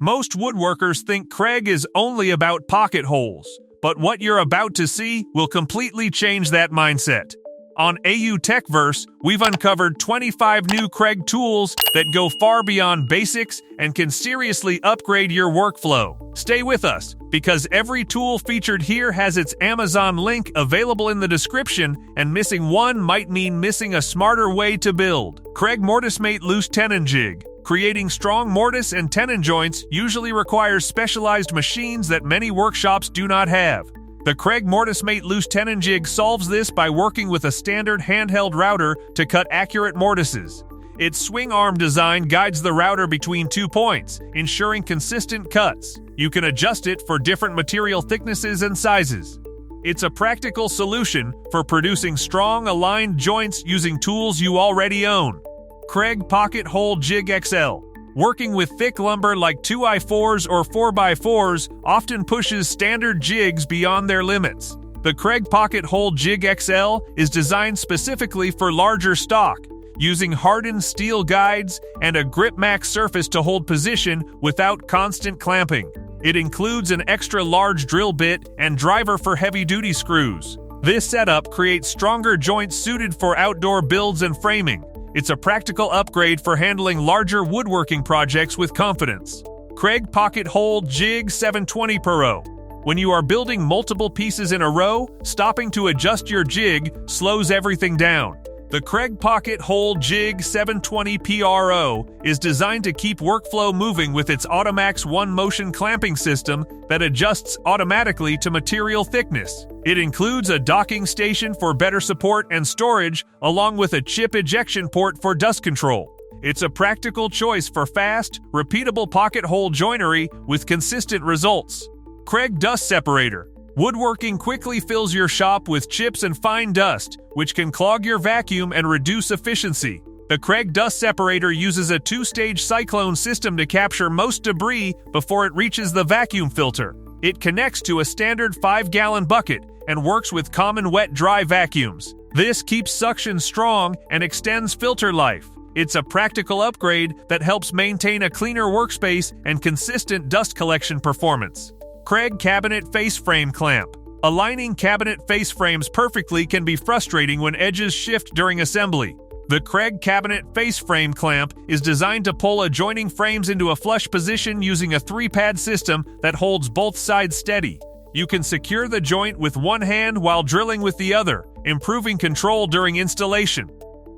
Most woodworkers think Kreg is only about pocket holes, but what you're about to see will completely change that mindset. On AU Techverse, we've uncovered 25 new Kreg tools that go far beyond basics and can seriously upgrade your workflow. Stay with us, because every tool featured here has its Amazon link available in the description, and missing one might mean missing a smarter way to build. Kreg MortiseMate Loose Tenon Jig. Creating strong mortise and tenon joints usually requires specialized machines that many workshops do not have. The Kreg MortiseMate Loose Tenon Jig solves this by working with a standard handheld router to cut accurate mortises. Its swing arm design guides the router between 2 points, ensuring consistent cuts. You can adjust it for different material thicknesses and sizes. It's a practical solution for producing strong, aligned joints using tools you already own. Kreg Pocket-Hole Jig XL. Working with thick lumber like 2x4s or 4x4s often pushes standard jigs beyond their limits. The Kreg Pocket-Hole Jig XL is designed specifically for larger stock, using hardened steel guides and a Grip Max surface to hold position without constant clamping. It includes an extra large drill bit and driver for heavy-duty screws. This setup creates stronger joints suited for outdoor builds and framing. It's a practical upgrade for handling larger woodworking projects with confidence. Kreg Pocket-Hole Jig 720 Pro. When you are building multiple pieces in a row, stopping to adjust your jig slows everything down. The Kreg Pocket-Hole Jig 720 Pro is designed to keep workflow moving with its Automax one-motion clamping system that adjusts automatically to material thickness. It includes a docking station for better support and storage, along with a chip ejection port for dust control. It's a practical choice for fast, repeatable pocket hole joinery with consistent results. Kreg Dust Separator. Woodworking quickly fills your shop with chips and fine dust, which can clog your vacuum and reduce efficiency. The Kreg Dust Separator uses a 2-stage cyclone system to capture most debris before it reaches the vacuum filter. It connects to a standard 5-gallon bucket and works with common wet-dry vacuums. This keeps suction strong and extends filter life. It's a practical upgrade that helps maintain a cleaner workspace and consistent dust collection performance. Kreg Cabinet Face Frame Clamp. Aligning cabinet face frames perfectly can be frustrating when edges shift during assembly. The Kreg Cabinet Face Frame Clamp is designed to pull adjoining frames into a flush position using a 3-pad system that holds both sides steady. You can secure the joint with one hand while drilling with the other, improving control during installation.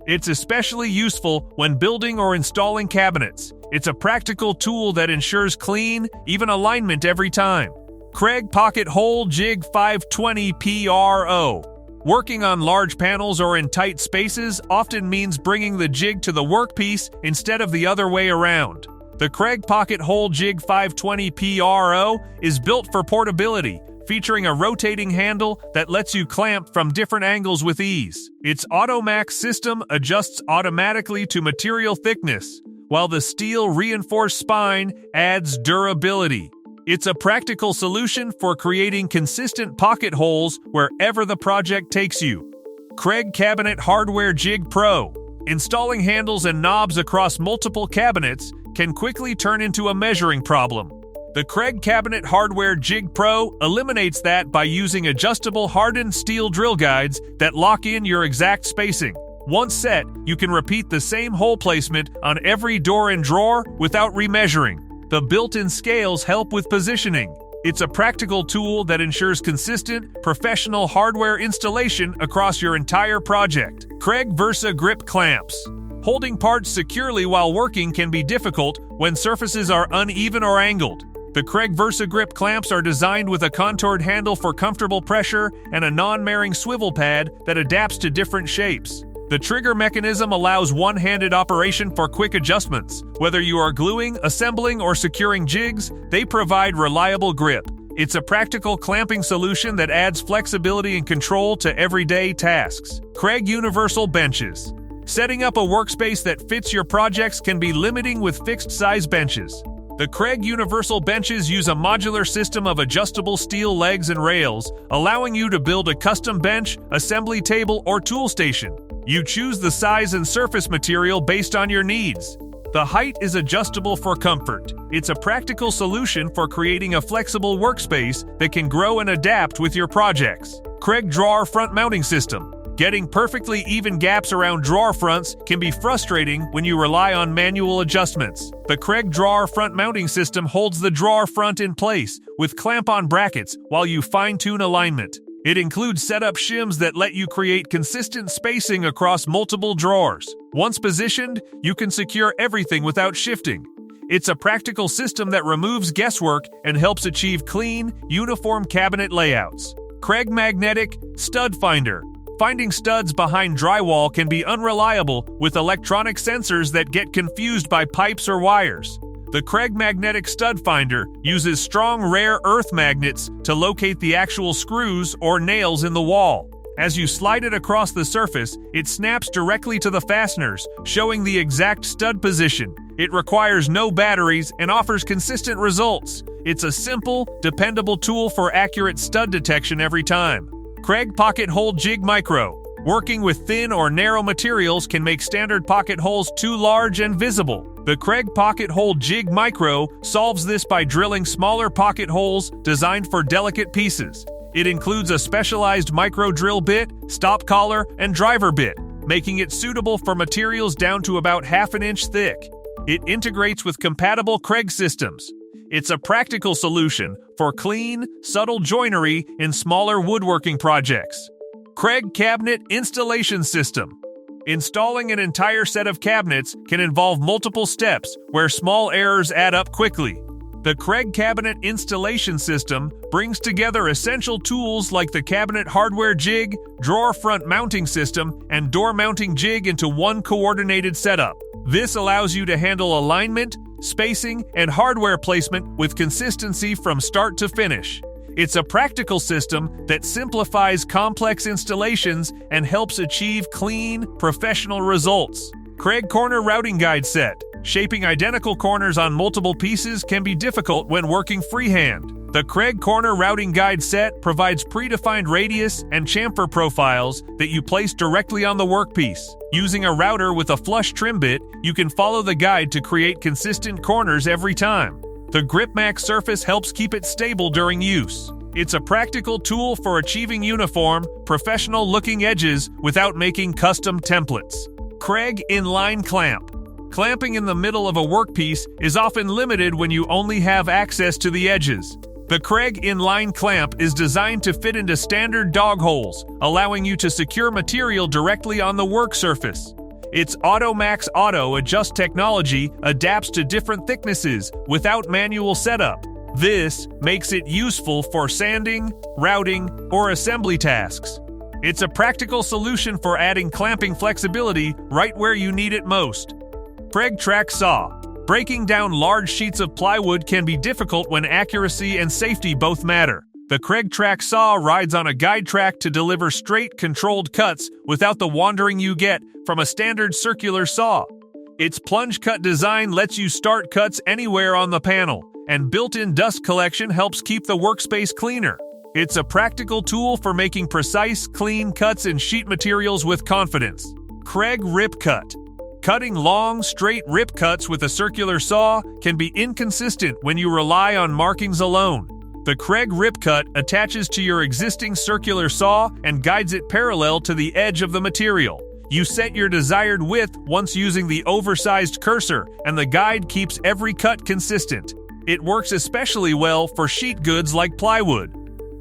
It's especially useful when building or installing cabinets. It's a practical tool that ensures clean, even alignment every time. Kreg Pocket-Hole Jig 520 Pro. Working on large panels or in tight spaces often means bringing the jig to the workpiece instead of the other way around. The Kreg Pocket-Hole Jig 520 Pro is built for portability, featuring a rotating handle that lets you clamp from different angles with ease. Its Automax system adjusts automatically to material thickness, while the steel reinforced spine adds durability. It's a practical solution for creating consistent pocket holes wherever the project takes you. Kreg Cabinet Hardware Jig Pro. Installing handles and knobs across multiple cabinets can quickly turn into a measuring problem. The Kreg Cabinet Hardware Jig Pro eliminates that by using adjustable hardened steel drill guides that lock in your exact spacing. Once set, you can repeat the same hole placement on every door and drawer without remeasuring. The built-in scales help with positioning. It's a practical tool that ensures consistent, professional hardware installation across your entire project. Kreg VersaGrip Clamps. Holding parts securely while working can be difficult when surfaces are uneven or angled. The Kreg VersaGrip clamps are designed with a contoured handle for comfortable pressure and a non-marring swivel pad that adapts to different shapes. The trigger mechanism allows one-handed operation for quick adjustments. Whether you are gluing, assembling, or securing jigs, they provide reliable grip. It's a practical clamping solution that adds flexibility and control to everyday tasks. Kreg Universal Benches. Setting up a workspace that fits your projects can be limiting with fixed-size benches. The Kreg Universal Benches use a modular system of adjustable steel legs and rails, allowing you to build a custom bench, assembly table, or tool station. You choose the size and surface material based on your needs. The height is adjustable for comfort. It's a practical solution for creating a flexible workspace that can grow and adapt with your projects. Kreg Drawer Front Mounting System. Getting perfectly even gaps around drawer fronts can be frustrating when you rely on manual adjustments. The Kreg Drawer Front Mounting System holds the drawer front in place with clamp-on brackets while you fine-tune alignment. It includes setup shims that let you create consistent spacing across multiple drawers. Once positioned, you can secure everything without shifting. It's a practical system that removes guesswork and helps achieve clean, uniform cabinet layouts. Kreg Magnetic Stud Finder. Finding studs behind drywall can be unreliable with electronic sensors that get confused by pipes or wires. The Kreg Magnetic Stud Finder uses strong rare earth magnets to locate the actual screws or nails in the wall. As you slide it across the surface, it snaps directly to the fasteners, showing the exact stud position. It requires no batteries and offers consistent results. It's a simple, dependable tool for accurate stud detection every time. Kreg Pocket-Hole Jig Micro. Working with thin or narrow materials can make standard pocket holes too large and visible. The Kreg Pocket-Hole Jig Micro solves this by drilling smaller pocket holes designed for delicate pieces. It includes a specialized micro drill bit, stop collar, and driver bit, making it suitable for materials down to about ½ an inch thick. It integrates with compatible Kreg systems. It's a practical solution for clean, subtle joinery in smaller woodworking projects. Kreg Cabinet Installation System. Installing an entire set of cabinets can involve multiple steps where small errors add up quickly. The Kreg Cabinet Installation System brings together essential tools like the cabinet hardware jig, drawer front mounting system, and door mounting jig into one coordinated setup. This allows you to handle alignment, spacing, and hardware placement with consistency from start to finish. It's a practical system that simplifies complex installations and helps achieve clean, professional results. Kreg Corner Routing Guide Set. Shaping identical corners on multiple pieces can be difficult when working freehand. The Kreg Corner Routing Guide Set provides predefined radius and chamfer profiles that you place directly on the workpiece. Using a router with a flush trim bit, you can follow the guide to create consistent corners every time. The GripMax surface helps keep it stable during use. It's a practical tool for achieving uniform, professional-looking edges without making custom templates. Kreg Inline Clamp. Clamping in the middle of a workpiece is often limited when you only have access to the edges. The Kreg Inline Clamp is designed to fit into standard dog holes, allowing you to secure material directly on the work surface. Its AutoMax Auto Adjust technology adapts to different thicknesses without manual setup. This makes it useful for sanding, routing, or assembly tasks. It's a practical solution for adding clamping flexibility right where you need it most. Kreg Track Saw. Breaking down large sheets of plywood can be difficult when accuracy and safety both matter. The Kreg Track Saw rides on a guide track to deliver straight, controlled cuts without the wandering you get from a standard circular saw. Its plunge cut design lets you start cuts anywhere on the panel, and built-in dust collection helps keep the workspace cleaner. It's a practical tool for making precise, clean cuts in sheet materials with confidence. Kreg Rip-Cut. Cutting long, straight rip cuts with a circular saw can be inconsistent when you rely on markings alone. The Kreg Rip-Cut attaches to your existing circular saw and guides it parallel to the edge of the material. You set your desired width once using the oversized cursor, and the guide keeps every cut consistent. It works especially well for sheet goods like plywood.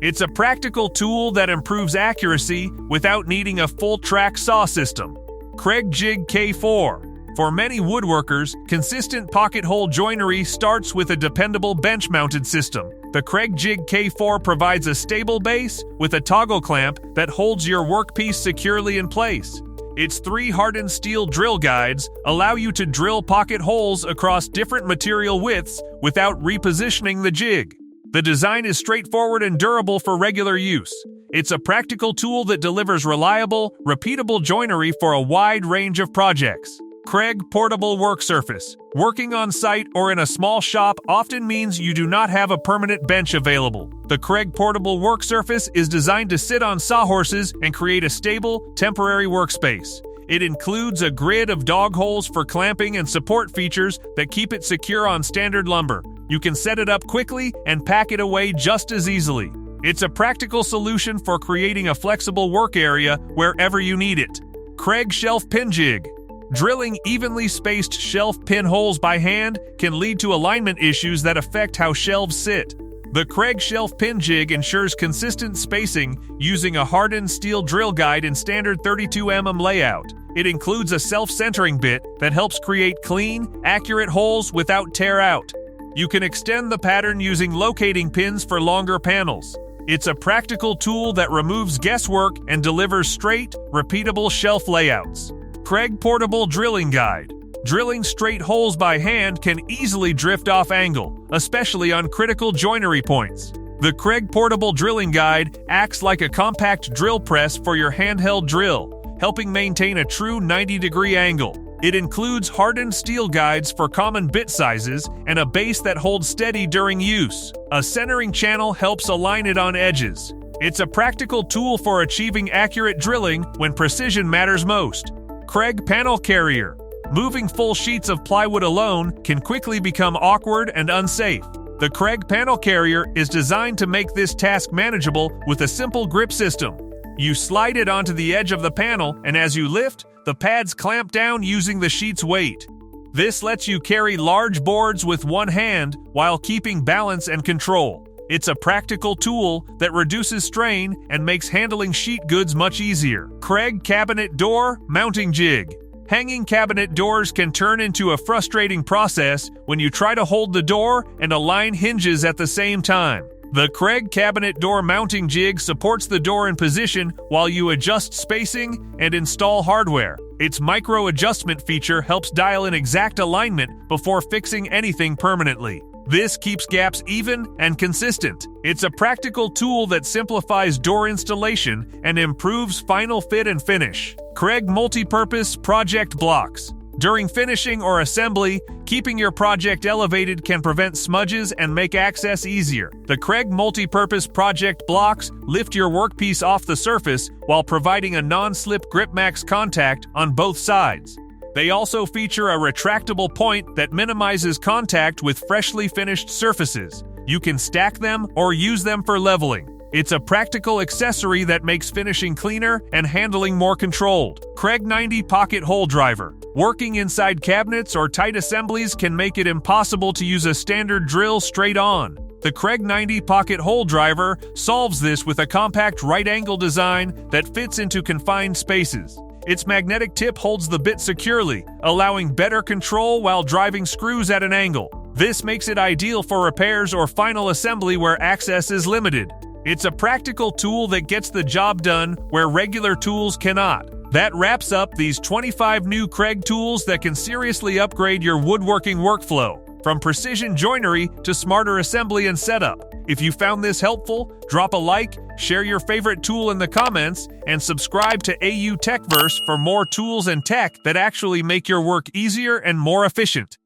It's a practical tool that improves accuracy without needing a full track saw system. Kreg Jig K4. For many woodworkers, consistent pocket hole joinery starts with a dependable bench-mounted system. The Kreg Jig K4 provides a stable base with a toggle clamp that holds your workpiece securely in place. Its 3 hardened steel drill guides allow you to drill pocket holes across different material widths without repositioning the jig. The design is straightforward and durable for regular use. It's a practical tool that delivers reliable, repeatable joinery for a wide range of projects. Kreg Portable Work Surface. Working on site or in a small shop often means you do not have a permanent bench available. The Kreg Portable Work Surface is designed to sit on sawhorses and create a stable, temporary workspace. It includes a grid of dog holes for clamping and support features that keep it secure on standard lumber. You can set it up quickly and pack it away just as easily. It's a practical solution for creating a flexible work area wherever you need it. Kreg Shelf Pin Jig. Drilling evenly spaced shelf pin holes by hand can lead to alignment issues that affect how shelves sit. The Kreg Shelf Pin Jig ensures consistent spacing using a hardened steel drill guide in standard 32 mm layout. It includes a self-centering bit that helps create clean, accurate holes without tear out. You can extend the pattern using locating pins for longer panels. It's a practical tool that removes guesswork and delivers straight, repeatable shelf layouts. Kreg Portable Drilling Guide. Drilling straight holes by hand can easily drift off angle, especially on critical joinery points. The Kreg Portable Drilling Guide acts like a compact drill press for your handheld drill, helping maintain a true 90-degree angle. It includes hardened steel guides for common bit sizes and a base that holds steady during use. A centering channel helps align it on edges. It's a practical tool for achieving accurate drilling when precision matters most. Kreg Panel Carrier. Moving full sheets of plywood alone can quickly become awkward and unsafe. The Kreg Panel Carrier is designed to make this task manageable with a simple grip system. You slide it onto the edge of the panel, and as you lift, the pads clamp down using the sheet's weight. This lets you carry large boards with one hand while keeping balance and control. It's a practical tool that reduces strain and makes handling sheet goods much easier. Kreg Cabinet Door Mounting Jig. Hanging cabinet doors can turn into a frustrating process when you try to hold the door and align hinges at the same time. The Kreg Cabinet Door Mounting Jig supports the door in position while you adjust spacing and install hardware. Its micro-adjustment feature helps dial in exact alignment before fixing anything permanently. This keeps gaps even and consistent. It's a practical tool that simplifies door installation and improves final fit and finish. Kreg Multipurpose Project Blocks. During finishing or assembly, keeping your project elevated can prevent smudges and make access easier. The Kreg Multipurpose Project Blocks lift your workpiece off the surface while providing a non-slip grip max contact on both sides. They also feature a retractable point that minimizes contact with freshly finished surfaces. You can stack them or use them for leveling. It's a practical accessory that makes finishing cleaner and handling more controlled. Kreg 90 Pocket Hole Driver. Working inside cabinets or tight assemblies can make it impossible to use a standard drill straight on. The Kreg 90 Pocket Hole Driver solves this with a compact right-angle design that fits into confined spaces. Its magnetic tip holds the bit securely, allowing better control while driving screws at an angle. This makes it ideal for repairs or final assembly where access is limited. It's a practical tool that gets the job done where regular tools cannot. That wraps up these 25 new Kreg tools that can seriously upgrade your woodworking workflow, from precision joinery to smarter assembly and setup. If you found this helpful, drop a like, share your favorite tool in the comments, and subscribe to AU Techverse for more tools and tech that actually make your work easier and more efficient.